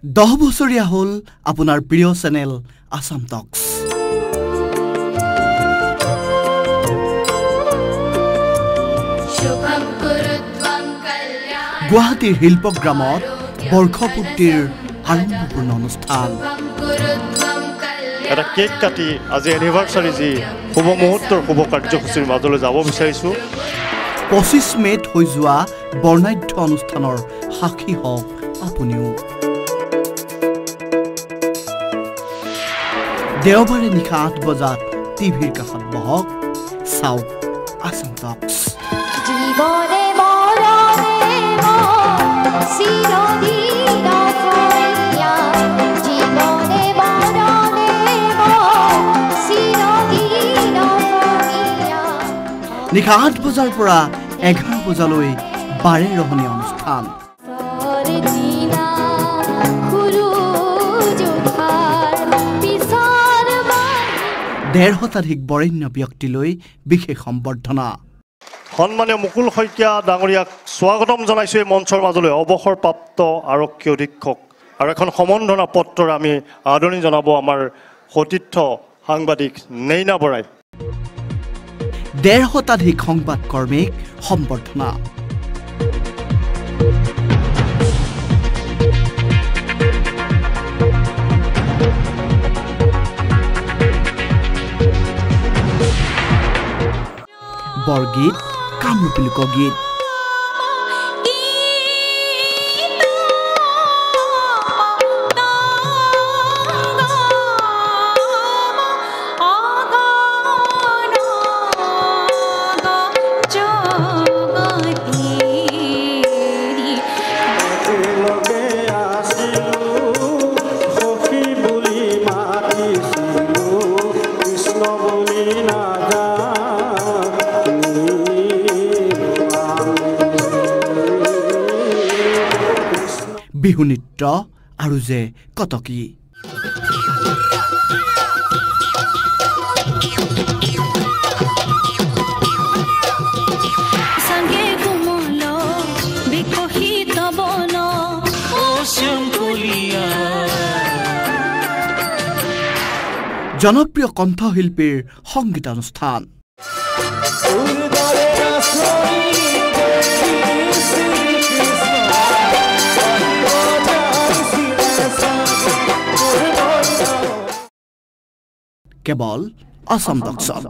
10 বছৰীয়া হ'ল আপোনাৰ প্ৰিয় চেনেল আসাম টক্স। গুৱাহাটীৰ শিল্পগ্ৰামত বৰ্ষপূৰ্তিৰ আৰম্ভপূৰ্ণ অনুষ্ঠান। এটা কেক কাটি আজি এনিভাৰ্চাৰী যি শুভ মুহূৰ্তৰ শুভ কাৰ্যসূচীৰ মাজলৈ যাব বিচাৰিছোঁ। 25 মে'ত হৈ যোৱা বৰ্ণাঢ্য অনুষ্ঠানৰ সাক্ষী হওক আপুনিও। দেওবাৰে নিশা 8 বজাত টিভিৰ কাষত বহক, চাওক আসাম টক্স। নিশা 8 বজাৰ পৰা 11 বজালৈ বাৰে ৰহণীয়া অনুষ্ঠান। 1.5 শতাধিক বৰেণ্য ব্যক্তিলৈ বিশেষ সম্বৰ্ধনা। সন্মানীয় মুকুল শইকীয়া ডাঙৰীয়াক স্বাগতম জনাইছোঁ এই মঞ্চৰ মাজলৈ। অৱসৰপ্ৰাপ্ত আৰক্ষী অধীক্ষক আৰু এখন সম্বৰ্ধনা পত্ৰ আমি আদৰণি জনাব আমাৰ সতীৰ্থ সাংবাদিক নেইনা বৰাই। 1.5 শতাধিক সংবাদ কৰ্মীক সম্বৰ্ধনা। বৰগীত, কামৰূপী লোকগীত, বিহু নৃত্য আৰু যে কতকী। জনপ্ৰিয় কণ্ঠশিল্পীৰ সংগীতানুষ্ঠান। কেৱল আসাম টক্সত।